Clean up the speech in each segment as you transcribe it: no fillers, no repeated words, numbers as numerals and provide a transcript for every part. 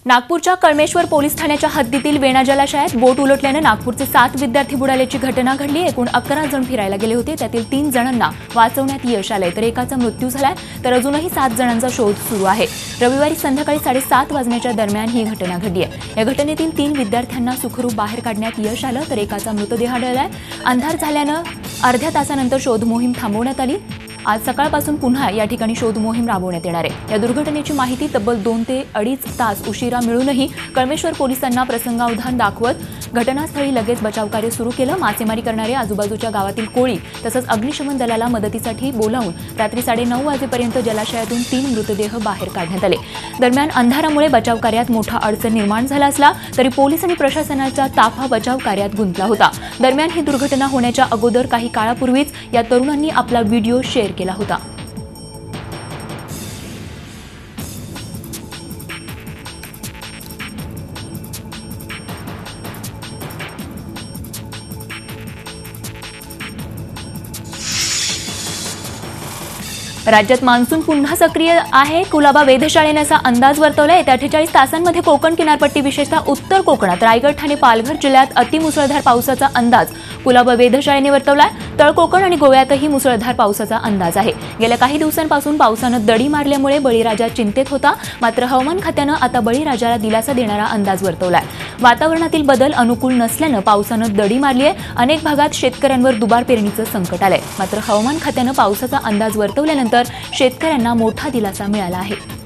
नागपूरच्या कळमेश्वर पोलीस ठाण्याच्या हद्दीतील वेणा जलाशयात बोट उलटल्याने नागपूरचे 7 विद्यार्थी बुडाल्याची घटना घडली। एकूण 11 जण फिरायला गेले होते, त्यातील 3 जणांना वाचवण्यात यश आले तर एकाचा मृत्यू झालाय, तर अजूनही 7 जणांचा शोध सुरू आहे। रविवारी संध्याकाळी 7:30 वाजण्याच्या दरम्यान ही घटना घडली आहे। या घटनेतील 3 विद्यार्थ्यांना सुखरूप बाहेर काढण्यात यश आलं तर एकाचा मृतदेह आढळलाय। अंधार झाल्यानं अर्ध्या तासानंतर शोध मोहीम थांबवण्यात आली। आज सकाळपासून पुन्हा या ठिकाणी शोध मोहीम राबवण्यात येणार आहे। या दुर्घटनेची माहिती तब्बल 2 ते 2.5 तास उशिरा मिळूनही कळमेश्वर पोलिसांना प्रसंगावधान दाखवत घटनास्थळी लगेच बचावकार्य सुरू केलं। मासेमारी करणारे आजूबाजूच्या गावातील कोळी तसंच अग्निशमन दलाला मदतीसाठी बोलावून रात्री 9:30 वाजेपर्यंत जलाशयातून 3 मृतदेह बाहेर काढण्यात आले। दरम्यान अंधारामुळे बचावकार्यात मोठा अडचण निर्माण झाला असला तरी पोलीस आणि प्रशासनाचा ताफा बचावकार्यात गुंतला होता। दरम्यान ही दुर्घटना होण्याच्या अगोदर काही काळापूर्वीच या तरुणांनी आपला व्हिडिओ शेअर केला होता। राज्यात मान्सून पुन्हा सक्रिय आहे। कुलाबा वेधशाळेने असा अंदाज वर्तवला आहे 48 तासांमध्ये कोकण किनारपट्टी विशेषतः उत्तर कोकणात रायगड, ठाणे, पालघर जिल्ह्यात अतिमुसळधार पावसाचा अंदाज कुलाबा वेधशाळेने वर्तवला आहे। तळ कोकण आणि गोव्यातही मुसळधार पावसाचा अंदाज आहे। गेल्या काही दिवसांपासून पावसानं दडी मारल्यामुळे बळीराजा चिंतेत होता, मात्र हवामान खात्यानं आता बळीराजाला दिलासा देणारा अंदाज वर्तवलाय। वातावरणातील बदल अनुकूल नसल्यानं पावसानं दडी मारली आहे। अनेक भागात शेतकऱ्यांवर दुबार पेरणीचं संकट आलंय, मात्र हवामान खात्यानं पावसाचा अंदाज वर्तवल्यानंतर शेतकऱ्यांना मोठा दिलासा मिळाला आहे।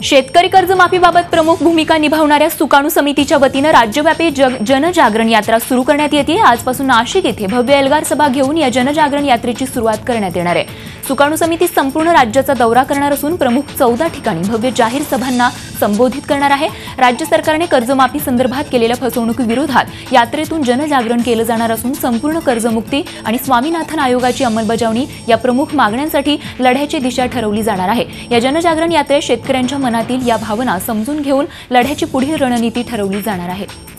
शेतकरी कर्जमाफीबाबत प्रमुख भूमिका निभावणाऱ्या सुकाणू समितीच्या वतीनं राज्यव्यापी जनजागरण यात्रा सुरू करण्यात येते। आजपासून नाशिक येथे भव्य एल्गार सभा घेऊन या जनजागरण यात्रेची सुरुवात करण्यात येणार आहे। सुकाणू समिती संपूर्ण राज्याचा दौरा करणार असून प्रमुख 14 ठिकाणी भव्य जाहीर सभांना संबोधित करणार आहे। राज्य सरकारने कर्जमाफी संदर्भात केलेल्या फसवणुकीविरोधात यात्रेतून जनजागरण केलं जाणार असून संपूर्ण कर्जमुक्ती आणि स्वामीनाथन आयोगाची अंमलबजावणी या प्रमुख मागण्यांसाठी लढ्याची दिशा ठरवली जाणार आहे। या जनजागरण यात्रेत शेतकऱ्यांच्या मनातील या भावना समजून घेऊन लढ्याची पुढील रणनीती ठरवली जाणार आहे।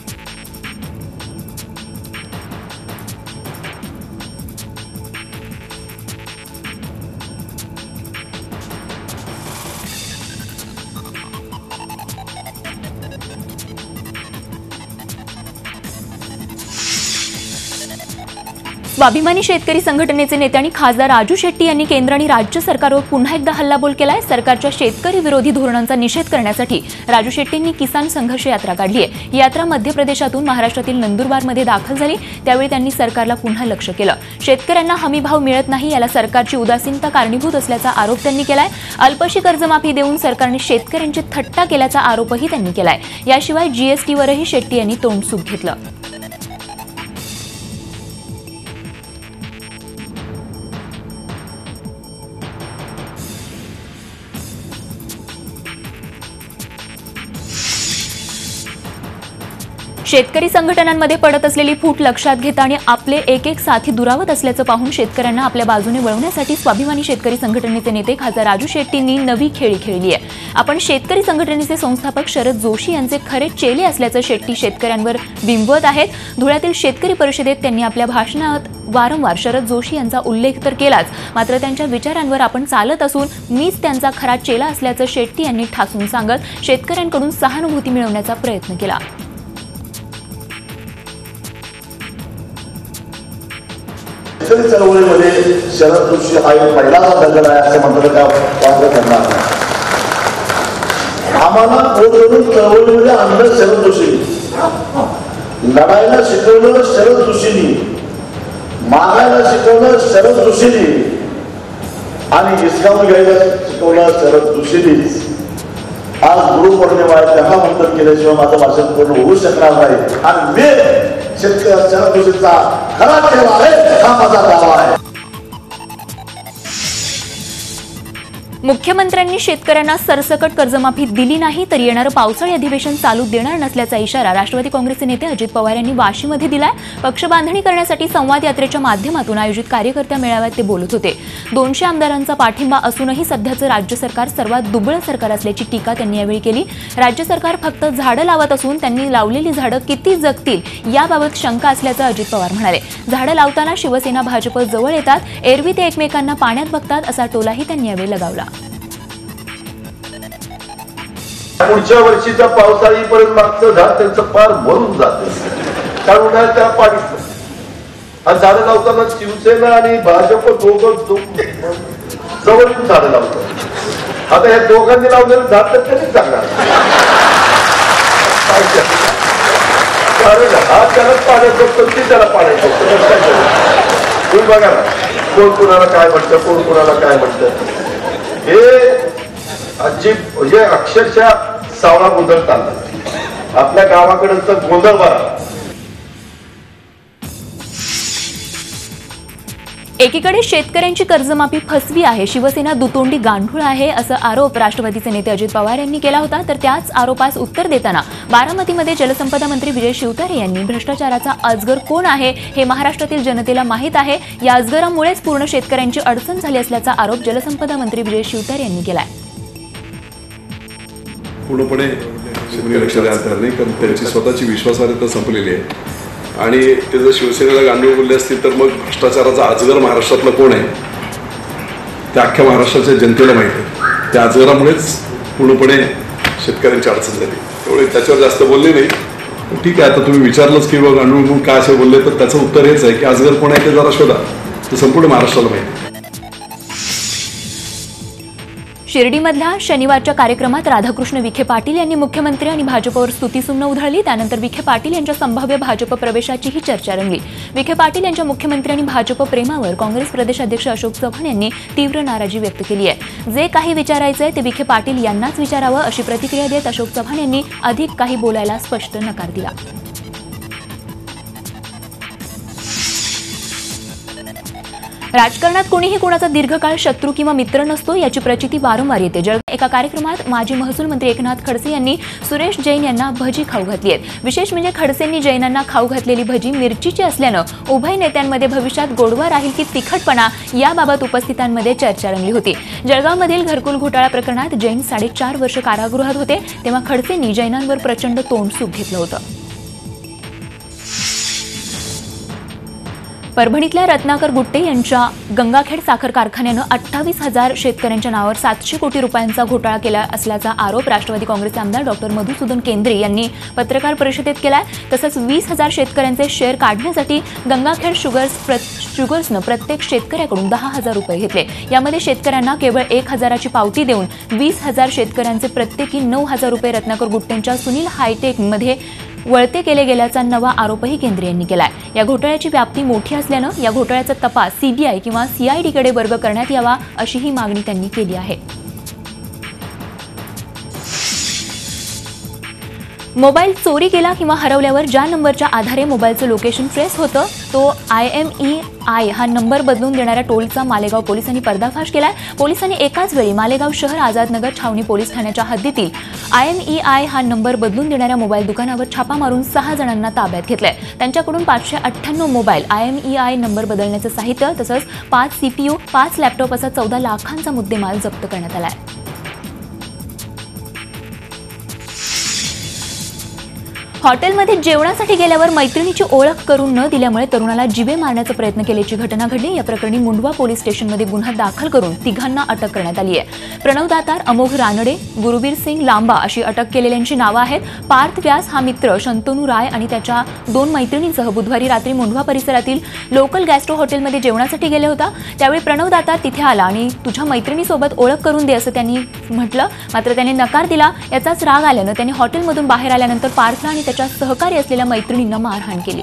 स्वाभिमानी शेतकरी संघटनेचे नेते आणि खासदार राजू शेट्टी यांनी केंद्र आणि राज्य सरकारवर पुन्हा एकदा हल्लाबोल केलाय। सरकारच्या शेतकरी विरोधी धोरणांचा निषेध करण्यासाठी राजू शेट्टींनी किसान संघर्ष यात्रा काढली आहे। ही यात्रा मध्य प्रदेशातून महाराष्ट्रातील नंदुरबारमध्ये दाखल झाली, त्यावेळी त्यांनी सरकारला पुन्हा लक्ष्य केलं। शेतकऱ्यांना हमी भाव मिळत नाही, याला सरकारची उदासीनता कारणीभूत असल्याचा आरोप त्यांनी केलाय। अल्पशी कर्जमाफी देऊन सरकारने शेतकऱ्यांची थट्टा केल्याचा आरोपही त्यांनी केलाय। याशिवाय जीएसटीवरही शेट्टी यांनी तोंडसूक घेतलं। शेतकरी संघटनांमध्ये पडत असलेली फूट लक्षात घेता आणि आपले एक साथी दुरावत असल्याचं पाहून शेतकऱ्यांना आपल्या बाजूने वळवण्यासाठी स्वाभिमानी शेतकरी संघटनेचे नेते खासदार राजू शेट्टींनी नवी खेळी खेळली आहे। आपण शेतकरी संघटनेचे संस्थापक शरद जोशी यांचे खरे चेले असल्याचं शेट्टी शेतकऱ्यांवर बिंबवत आहेत। धुळ्यातील शेतकरी परिषदेत त्यांनी आपल्या भाषणात वारंवार शरद जोशी यांचा उल्लेख तर केलाच, मात्र त्यांच्या विचारांवर आपण चालत असून मीच त्यांचा खरा चेला असल्याचं शेट्टी यांनी ठासून सांगत शेतकऱ्यांकडून सहानुभूती मिळवण्याचा प्रयत्न केला। शेतकरी चळवळीमध्ये शरद जोशी हा एक पहिलाच दगड आहे असं म्हटलं का वाटलं करणार नाही। आम्हाला पोटवरून चळवळीमध्ये आणलं शरद जोशी, लढायला शिकवलं शरद जोशींनी, मागायला शिकवलं शरद जोशींनी आणि हिसकावून घ्यायला शिकवलं शरद जोशींनीच। आज गुरुपौर्णिमा आहे, तेव्हा मंथन केल्याशिवाय माझं भाषण पूर्ण होऊ शकणार नाही आणि मी शेतकरी शरद जोशींचा खरा चेहरा आहे, हा माझा दावा आहे। मुख्यमंत्र्यांनी शेतकऱ्यांना सरसकट कर्जमाफी दिली नाही तर येणारं पावसाळी अधिवेशन चालू देणार नसल्याचा इशारा राष्ट्रवादी काँग्रेसचे नेते अजित पवार यांनी वाशीमध्ये दिलाय। पक्ष बांधणी करण्यासाठी संवाद यात्रेच्या माध्यमातून आयोजित कार्यकर्त्या मेळाव्यात ते बोलत होते। 200 आमदारांचा पाठिंबा असूनही सध्याचं राज्य सरकार सर्वात दुबळं सरकार असल्याची टीका त्यांनी यावेळी केली। राज्य सरकार फक्त झाडं लावत असून त्यांनी लावलेली झाडं किती जगतील याबाबत शंका असल्याचं अजित पवार म्हणाले। झाडं लावताना शिवसेना भाजप जवळ येतात, एरवी ते एकमेकांना पाण्यात बघतात असा टोलाही त्यांनी यावेळी लगावला। पुढच्या वर्षीच्या पावसाळीपर्यंत मागचं झाड त्यांचं पार भरून जाते, कारण उन्हाळ्यात त्याला पाणी आणि झाडं लावताना शिवसेना आणि भाजप दोघं जवळ येऊन झाडं लावतात। आता या दोघांनी लावलेलं झाड तर त्यांनीच जाणार, कारण हा त्याला पाण्यात बघतो ती त्याला पाण्यात बघतो। तुम्ही बघा ना, कोण कुणाला काय म्हणतं, कोण कुणाला काय म्हणतं, हे अजीब म्हणजे अक्षरशः सावळा गोंधळ चालला आपल्या गावाकडे तर गोंधळ बरा। एकीकडे शेतकऱ्यांची कर्जमाफी फसवी आहे, शिवसेना दुतोंडी गांडूळ आहे असा आरोप राष्ट्रवादीचे नेते अजित पवार यांनी केला होता। तर त्याच आरोपास उत्तर देताना बारामतीमध्ये जलसंपदा मंत्री विजय शिवतारे यांनी भ्रष्टाचाराचा अजगर कोण आहे हे महाराष्ट्रातील जनतेला माहीत आहे, या अजगरामुळेच पूर्ण शेतकऱ्यांची अडचण झाली असल्याचा आरोप जलसंपदा मंत्री विजय शिवतारे यांनी केलाय। पूर्णपणे शेतकरी लक्षात राहणार नाही, कारण त्यांची स्वतःची विश्वासार्हता संपलेली आहे आणि ते जर शिवसेनेला गांडूळ बोलले असतील तर मग भ्रष्टाचाराचा अजगर महाराष्ट्रातला कोण आहे ते अख्ख्या महाराष्ट्राच्या जनतेला माहिती आहे। त्या अजगरामुळेच पूर्णपणे शेतकऱ्यांची अडचण झाली, त्यामुळे त्याच्यावर जास्त बोलले नाही। ठीक आहे, आता तुम्ही विचारलंच की बाबा गांडूळ म्हणून का असे बोलले, तर त्याचं उत्तर हेच आहे की अजगर कोण आहे ते जरा शोधा, ते संपूर्ण महाराष्ट्राला माहिती आहे। शिर्डीमधल्या शनिवारच्या कार्यक्रमात राधाकृष्ण विखे पाटील यांनी मुख्यमंत्री आणि भाजपवर स्तुतीसुमनं उधळली। त्यानंतर विखे पाटील यांच्या संभाव्य भाजप प्रवेशाचीही चर्चा रंगली। विखे पाटील यांच्या मुख्यमंत्री आणि भाजप प्रेमावर काँग्रेस प्रदेशाध्यक्ष अशोक चव्हाण यांनी तीव्र नाराजी व्यक्त केली आहे। जे काही विचारायचंय ते विखे पाटील यांनाच विचारावं अशी प्रतिक्रिया देत अशोक चव्हाण यांनी अधिक काही बोलायला स्पष्ट नकार दिला। राजकारणात कोणीही कोणाचा दीर्घकाळ शत्रू किंवा मित्र नसतो याची प्रचिती वारंवार येते। जळगाव एका कार्यक्रमात माजी महसूल मंत्री एकनाथ खडसे यांनी सुरेश जैन यांना भजी खाऊ घातली आहे। विशेष म्हणजे खडसेंनी जैनांना खाऊ घातलेली भजी मिरचीची असल्यानं उभय नेत्यांमध्ये भविष्यात गोडवा राहील की तिखटपणा याबाबत उपस्थितांमध्ये चर्चा रंगली होती। जळगावमधील घरकुल घोटाळा प्रकरणात जैन 4.5 वर्ष कारागृहात होते, तेव्हा खडसेंनी जैनांवर प्रचंड तोंडसूक घेतलं होतं। परभणीतल्या रत्नाकर गुट्टे यांच्या गंगाखेड साखर कारखान्यानं 28,000 शेतकऱ्यांच्या नावावर 700 कोटी रुपयांचा घोटाळा केला असल्याचा आरोप राष्ट्रवादी काँग्रेसचे आमदार डॉक्टर मधुसूदन केंद्रे यांनी पत्रकार परिषदेत केलाय। तसंच 20,000 शेतकऱ्यांचे शेअर काढण्यासाठी गंगाखेड शुगर्सनं प्रत्येक शेतकऱ्याकडून 10,000 रुपये घेतले। यामध्ये शेतकऱ्यांना केवळ 1,000ची पावती देऊन 20,000 शेतकऱ्यांचे प्रत्येकी 9,000 रुपये रत्नाकर गुट्टेंच्या सुनील हायटेकमध्ये वळते केले गेल्याचा नवा आरोपही केंद्रे यांनी केलाय। या घोटाळ्याची व्याप्ती मोठी असल्यानं या घोटाळ्याचा तपास सीबीआय किंवा सीआयडीकडे वर्ग करण्यात यावा अशीही मागणी त्यांनी केली आहे। मोबाईल चोरी गेला किंवा हरवल्यावर ज्या नंबरच्या आधारे मोबाईलचं लोकेशन ट्रेस होतं तो IMEI हा नंबर बदलून देणाऱ्या टोळीचा मालेगाव पोलिसांनी पर्दाफाश केलाय। पोलिसांनी एकाच वेळी मालेगाव शहर आझादनगर छावणी पोलीस ठाण्याच्या हद्दीतील IMEI हा नंबर बदलून देणाऱ्या मोबाईल दुकानावर छापा मारून 6 जणांना ताब्यात घेतलंय। त्यांच्याकडून 598 मोबाईल, IMEI नंबर बदलण्याचं साहित्य तसंच 5 CPU, 5 लॅपटॉप असा 14 लाखांचा मुद्देमाल जप्त करण्यात आलाय। हॉटेलमध्ये जेवणासाठी गेल्यावर मैत्रिणीची ओळख करून न दिल्यामुळे तरुणाला जीवे मारण्याचा प्रयत्न केल्याची घटना घडली। या प्रकरणी मुंडवा पोलीस स्टेशनमध्ये गुन्हा दाखल करून तिघांना अटक करण्यात आली आहे। प्रणव दातार, अमोघ रानडे, गुरुबीर सिंग लांबा अशी अटक केलेल्यांची नावं आहेत। पार्थ व्यास हा मित्र शंतनू राय आणि त्याच्या 2 मैत्रिणींसह बुधवारी रात्री मुंडवा परिसरातील लोकल गॅस्ट्रो हॉटेलमध्ये जेवणासाठी गेले होता। त्यावेळी प्रणव दातार तिथे आला आणि तुझ्या मैत्रिणीसोबत ओळख करून दे असं त्यांनी म्हटलं, मात्र त्याने नकार दिला। याचाच राग आल्यानं त्यांनी हॉटेलमधून बाहेर आल्यानंतर पार्थला आणि त्याच्या सहकारी असलेल्या मैत्रिणींना मारहाण केली।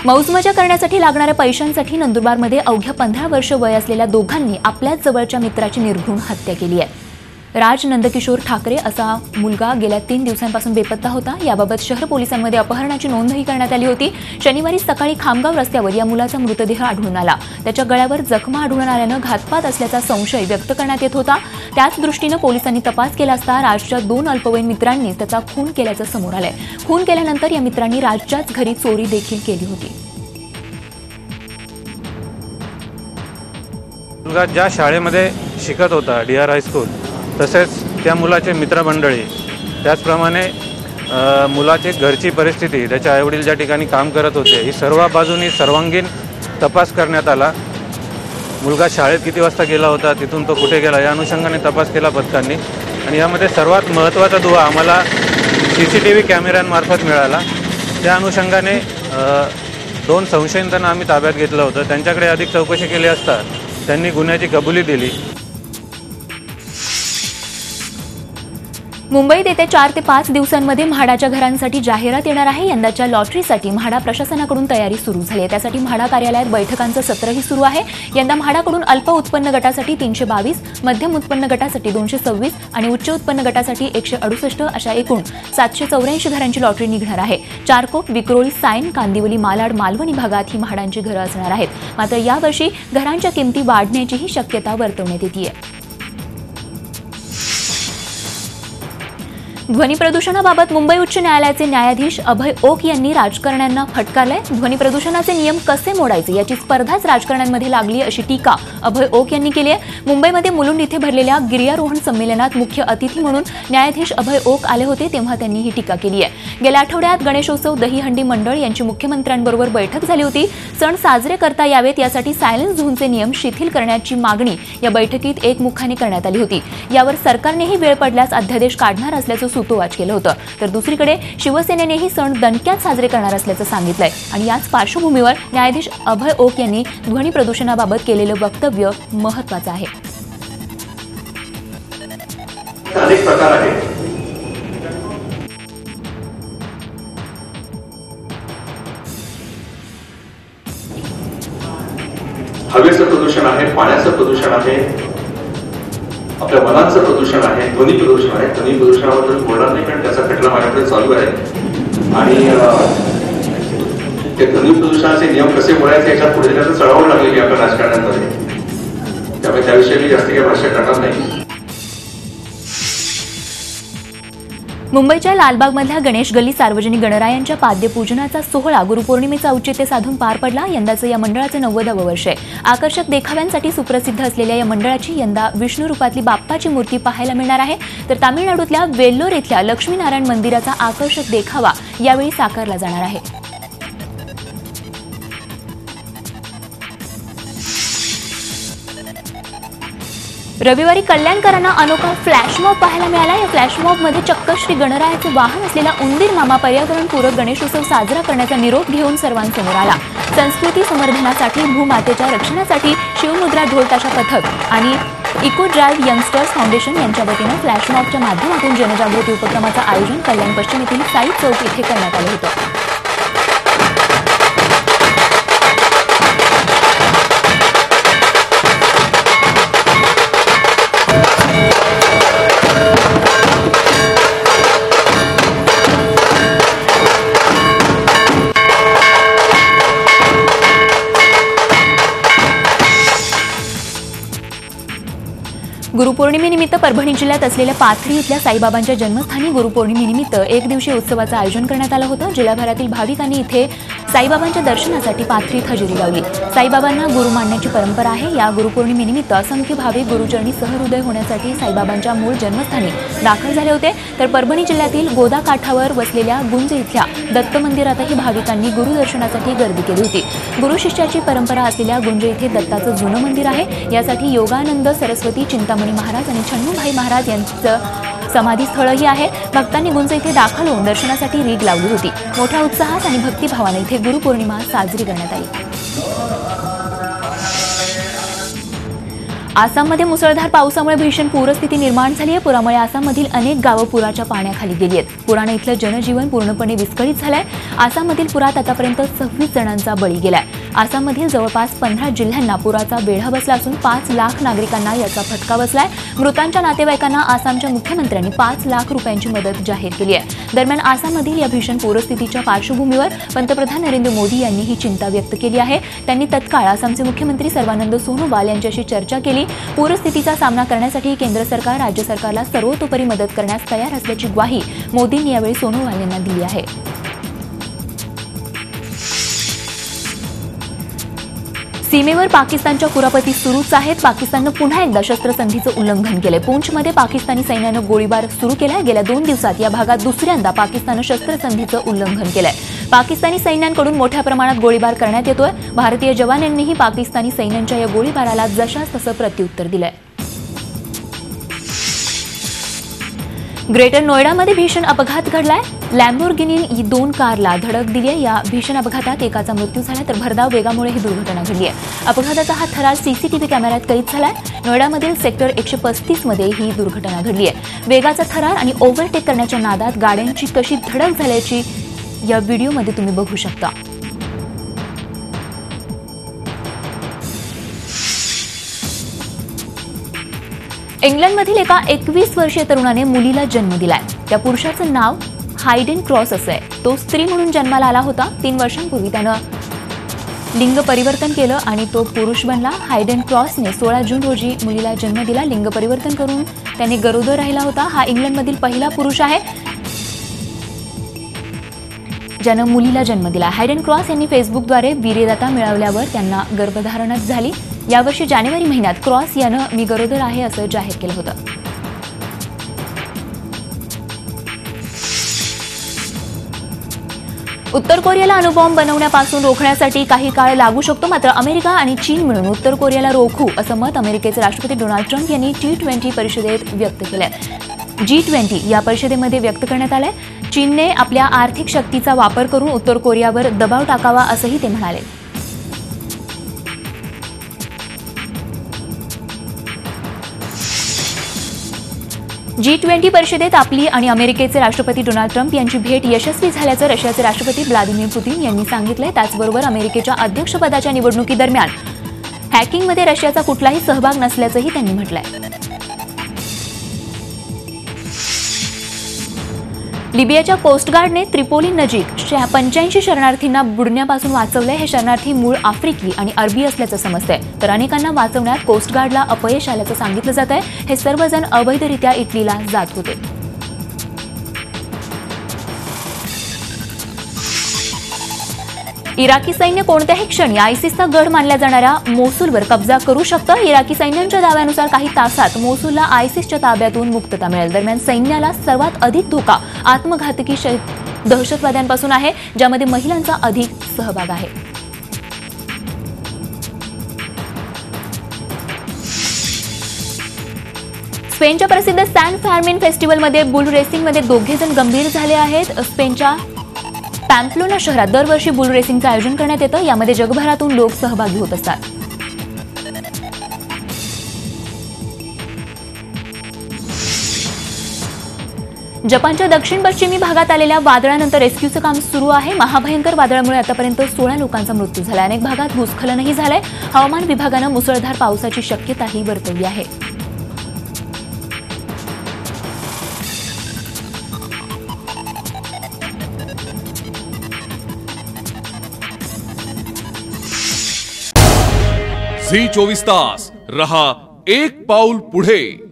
मौजमजा करण्यासाठी लागणाऱ्या पैशांसाठी नंदुरबारमध्ये अवघ्या 15 वर्ष वय असलेल्या दोघांनी आपल्याच जवळच्या मित्राची निर्घृण हत्या केली आहे। राज नंदकिशोर ठाकरे असा मुलगा गेल्या 3 दिवसांपासून बेपत्ता होता। याबाबत शहर पोलिसांमध्ये अपहरणाची नोंदही करण्यात आली होती। शनिवारी सकाळी खामगाव रस्त्यावर या मुलाचा मृतदेह आढळून आला। त्याच्या गळ्यावर जखमा आढळून आल्यानं घातपात असल्याचा संशय व्यक्त करण्यात येत होता। त्याच दृष्टीनं पोलिसांनी तपास केला असता राजच्या 2 अल्पवयीन मित्रांनी त्याचा खून केल्याचं समोर आलंय। खून केल्यानंतर या मित्रांनी राजच्याच घरी चोरी देखील केली होती। मुलगा ज्या शाळेमध्ये शिकत होता DR हायस्कूल, तसेच त्या मुलाचे मित्रमंडळी, त्याचप्रमाणे मुलाची घरची परिस्थिती, त्याचे आईवडील ज्या ठिकाणी काम करत होते, ही सर्व बाजूनी सर्वांगीण तपास करण्यात आला। मुलगा शाळेत किती वाजता गेला होता, तिथून तो कुठे गेला, या अनुषंगाने तपास केला पथकांनी। आणि यामध्ये सर्वात महत्त्वाचा दुवा आम्हाला CCTV कॅमेऱ्यांमार्फत मिळाला। त्या अनुषंगाने 2 संशयितांना आम्ही ताब्यात घेतलं होतं। त्यांच्याकडे अधिक चौकशी केली असता त्यांनी गुन्ह्याची कबुली दिली। मुंबईत येत्या 4 ते 5 दिवसांमध्ये म्हाडाच्या घरांसाठी जाहिरात येणार आहे। यंदाच्या लॉटरीसाठी म्हाडा प्रशासनाकडून तयारी सुरू झाली आहे। त्यासाठी म्हाडा कार्यालयात बैठकांचं सत्रही सुरू आहे। यंदा म्हाडाकडून अल्प उत्पन्न गटासाठी 322, मध्यम उत्पन्न गटासाठी 226 आणि उच्च उत्पन्न गटासाठी 168 अशा एकूण 784 घरांची लॉटरी निघणार आहे। चारकोप, विक्रोळी, सायन, कांदिवली, मालाड, मालवणी भागात ही म्हाडांची घरं असणार आहेत। मात्र यावर्षी घरांच्या किमती वाढण्याचीही शक्यता वर्तवण्यात येते आहे। ध्वनी प्रदूषणाबाबत मुंबई उच्च न्यायालयाचे न्यायाधीश अभय ओक यांनी राजकारण्यांना फटकारलंय। ध्वनी प्रदूषणाचे नियम कसे मोडायचे याची स्पर्धाच राजकारण्यांमध्ये लागली अशी टीका अभय ओक यांनी केली आहे। मुंबईमध्ये मुलुंड इथे भरलेल्या गिर्यारोहण संमेलनात मुख्य अतिथी म्हणून न्यायाधीश अभय ओक आले होते, तेव्हा त्यांनी ही टीका केली आहे। गेल्या आठवड्यात गणेशोत्सव दहीहंडी मंडळ यांची मुख्यमंत्र्यांबरोबर बैठक झाली होती। सण साजरे करता यावेत यासाठी सायलेन्स झोनचे नियम शिथिल करण्याची मागणी या बैठकीत एकमुखाने करण्यात आली होती। यावर सरकारनेही वेळ पडल्यास अध्यादेश काढणार असल्याचं सूतोवाच केलं होतं। तर दुसरीकडे शिवसेनेनेही सण दणक्यात साजरे करणार असल्याचं सांगितलंय। आणि याच पार्श्वभूमीवर न्यायाधीश अभय ओक यांनी ध्वनी प्रदूषणाबाबत केलेलं वक्तव्य महत्त्वाचं आहे। अनेक प्रकार आहेत। हवेचं प्रदूषण आहे, पाण्याचं प्रदूषण आहे, आपल्या मनाचं प्रदूषण आहे, ध्वनी प्रदूषण आहे। ध्वनी प्रदूषणाबद्दल बोलणार नाही कारण त्याचा खटला माझ्याकडे चालू आहे। आणि ते ध्वनी प्रदूषणाचे नियम कसे मोडायचे याच्यात पुढे जाण्याचं चळवळ लागलेली आपल्या राजकारण्यांमध्ये, त्यामुळे त्याविषयी मी जास्त काही भाष्य करणार नाही। मुंबईच्या लालबागमधल्या गणेश गल्ली सार्वजनिक गणरायांच्या पाद्यपूजनाचा सोहळा गुरुपौर्णिमेचं औचित्य साधून पार पडला। यंदाचं या मंडळाचं 90वं वर्ष आहे। आकर्षक देखाव्यांसाठी सुप्रसिद्ध असलेल्या या मंडळाची यंदा विष्णू रूपातली बाप्पाची मूर्ती पाहायला मिळणार आहे। तर तामिळनाडूतल्या वेल्लोर इथल्या लक्ष्मीनारायण मंदिराचा आकर्षक देखावा यावेळी साकारला जाणार आहे। रविवारी कल्याणकरांना अनोखा फ्लॅशमॉब पाहायला मिळाला। या फ्लॅशमॉबमध्ये चक्क श्री गणरायाचे वाहन असलेला उंदीर मामा पर्यावरणपूरक गणेशोत्सव साजरा करण्याचा निरोप घेऊन सर्वांसमोर आला। संस्कृती संवर्धनासाठी, भूमातेच्या रक्षणासाठी शिवमुद्रा ढोलताशा पथक आणि इको ड्राईव्ह यंगस्टर्स फाउंडेशन यांच्या वतीनं फ्लॅशमॉबच्या माध्यमातून जनजागृती उपक्रमाचं आयोजन कल्याण पश्चिम येथील साई चौक इथे करण्यात आलं होतं। गुरुपौर्णिमेनिमित्त परभणी जिल्ह्यात असलेल्या पाथरी इथल्या साईबाबांच्या जन्मस्थानी गुरुपौर्णिमेनिमित्त एक दिवसीय उत्सवाचं आयोजन करण्यात आलं होतं। जिल्हाभरातील भाविकांनी इथे साईबाबांच्या दर्शनासाठी पाथरीत हजेरी लावली। साईबाबांना गुरु मानण्याची परंपरा आहे। या गुरुपौर्णिमेनिमित्त असंख्य भाविक गुरुचरणी सहृदय होण्यासाठी साईबाबांच्या मूळ जन्मस्थानी दाखल झाले होते। तर परभणी जिल्ह्यातील गोदा काठावर वसलेल्या गुंज इथल्या दत्त मंदिरातही भाविकांनी गुरुदर्शनासाठी गर्दी केली होती। गुरु शिष्याची परंपरा असलेल्या गुंज इथे दत्ताचं जुनं मंदिर आहे। यासाठी योगानंद सरस्वती, चिंतामणी महाराज आणि छन्नूभाई महाराज यांचं समाधीस्थळही आहे। भक्तांनी गुंज इथे दाखल होऊन दर्शनासाठी रीग लावली होती। मोठ्या उत्साहात आणि भक्तिभावाने इथे गुरुपौर्णिमा साजरी करण्यात आली। आसाममध्ये मुसळधार पावसामुळे भीषण पूरस्थिती निर्माण झाली आहे. पुरामुळे आसाममधील अनेक गावं पुराच्या पाण्याखाली गेली आहेत. पुराने इथलं जनजीवन पूर्णपणे विस्कळीत झालंय. आसाममधील पुरात आतापर्यंत 26 जणांचा बळी गेलाय. आसाममधील जवळपास 15 जिल्ह्यांना पुराचा वेढा बसला असून 5 लाख नागरिकांना याचा फटका बसलाय. मृतांच्या नातेवाईकांना आसामच्या मुख्यमंत्र्यांनी 5 लाख रुपयांची मदत जाहीर केली आहे. दरम्यान आसाममधील या भीषण पूरस्थितीच्या पार्श्वभूमीवर पंतप्रधान नरेंद्र मोदी यांनी ही चिंता व्यक्त केली आहे. त्यांनी तत्काळ आसामचे मुख्यमंत्री सर्वानंद सोनोवाल यांच्याशी चर्चा केली. पूरस्थितीचा सामना करण्यासाठी केंद्र सरकार राज्य सरकारला सर्वतोपरी मदत करण्यास तयार असल्याची ग्वाही मोदींनी यावेळी सोनोवाल यांना दिली आहे. सीमेवर पाकिस्तानच्या कुरापती सुरूच आहेत. पाकिस्ताननं पुन्हा एकदा शस्त्रसंधीचं उल्लंघन केलंय. पूंछमध्ये पाकिस्तानी सैन्यानं गोळीबार सुरू केलाय. गेल्या 2 दिवसात या भागात दुसऱ्यांदा पाकिस्ताननं शस्त्रसंधीचं उल्लंघन केलंय. पाकिस्तानी सैन्यांकडून मोठ्या प्रमाणात गोळीबार करण्यात येतोय. भारतीय जवानांनीही पाकिस्तानी सैन्यांच्या या गोळीबाराला जशास तसं प्रत्युत्तर दिलंय. ग्रेटर नोएडामध्ये भीषण अपघात घडलाय. लॅम्बोर्गिनी 2 कारला धडक दिली आहे. या भीषण अपघातात एकाचा मृत्यू झाला तर भरधाव वेगामुळे ही दुर्घटना घडली आहे. अपघाताचा हा थरार सीसीटीव्ही कॅमेऱ्यात कैद झालाय. नोएडामधील सेक्टर 135 मध्ये ही दुर्घटना घडली आहे. वेगाचा थरार आणि ओव्हरटेक करण्याच्या नादात गाड्यांची कशी धडक झाल्याची या व्हिडिओमध्ये तुम्ही बघू शकता. इंग्लंडमधील एका 21 वर्षीय तरुणाने मुलीला जन्म दिलाय. त्या पुरुषाचं नाव हायडेन क्रॉस असं आहे. तो स्त्री म्हणून जन्माला आला होता. 3 वर्षांपूर्वी त्यानं लिंग परिवर्तन केलं आणि तो पुरुष बनला. हायडेन क्रॉसने 16 जून रोजी मुलीला जन्म दिला. लिंग परिवर्तन करून त्याने गरोदर राहिला होता. हा इंग्लंडमधील पहिला पुरुष आहे ज्यानं मुलीला जन्म दिला. हायडेन क्रॉस यांनी फेसबुकद्वारे वीर्यदाता मिळवल्यावर त्यांना गर्भधारणच झाली. यावर्षी जानेवारी महिन्यात क्रॉस यानं मी गरोदर आहे असं जाहीर केलं होतं. उत्तर कोरियाला अणुबॉम्ब बनवण्यापासून रोखण्यासाठी काही काळ लागू शकतो. मात्र अमेरिका आणि चीन मिळून उत्तर कोरियाला रोखू असं मत अमेरिकेचे राष्ट्रपती डोनाल्ड ट्रम्प यांनी G20 परिषदेत व्यक्त केलंय. G20 या परिषदेमध्ये व्यक्त करण्यात आलंय. चीनने आपल्या आर्थिक शक्तीचा वापर करून उत्तर कोरियावर दबाव टाकावा असंही ते म्हणाले. G20 परिषदेत आपली आणि अमेरिकेचे राष्ट्रपती डोनाल्ड ट्रम्प यांची भेट यशस्वी झाल्याचं रशियाचे राष्ट्रपती व्लादिमीर पुतिन यांनी सांगितलंय. त्याचबरोबर अमेरिकेच्या अध्यक्षपदाच्या निवडणुकीदरम्यान हॅकिंगमध्ये रशियाचा कुठलाही सहभाग नसल्याचंही त्यांनी म्हटलंय. लिबियाच्या कोस्टगार्डने त्रिपोली नजीक 85 शरणार्थींना बुडण्यापासून वाचवलंय. हे शरणार्थी मूळ आफ्रिकी आणि अरबी असल्याचं समजतंय. तर अनेकांना वाचवण्यात कोस्टगार्डला अपयश आल्याचं सांगितलं जात आहे. हे सर्वजण अवैधरित्या इटलीला जात होते. इराकी सैन्य कोणत्याही क्षणी आयसिसचा गड मानल्या जाणाऱ्या मोसुलवर कब्जा करू शकतं. इराकी सैन्याच्या दाव्यानुसार काही तासात मोसुलला आयसिसच्या ताब्यातून मुक्तता मिळेल. दरम्यान सैन्याला सर्वात अधिक धोका आत्मघातकी दहशतवाद्यांपासून आहे, ज्यामध्ये महिलांचा अधिक सहभाग आहे. स्पेनच्या प्रसिद्ध सॅन फर्मिन फेस्टिवलमध्ये बुल रेसिंगमध्ये 2 जण गंभीर झाले आहेत. स्पेनच्या पॅम्प्लोना शहरात दरवर्षी बुल रेसिंगचं आयोजन करण्यात येतं. यामध्ये जगभरातून लोक सहभागी होत असतात. जपानच्या दक्षिण पश्चिमी भागात आलेल्या वादळानंतर रेस्क्यूचं काम सुरू आहे. महाभयंकर वादळामुळे आतापर्यंत 16 लोकांचा मृत्यू झाला. अनेक भागात भूस्खलनही झालंय. हवामान विभागानं मुसळधार पावसाची शक्यताही वर्तवली आहे. झी 24 तास रहा एक पाऊल पुढे.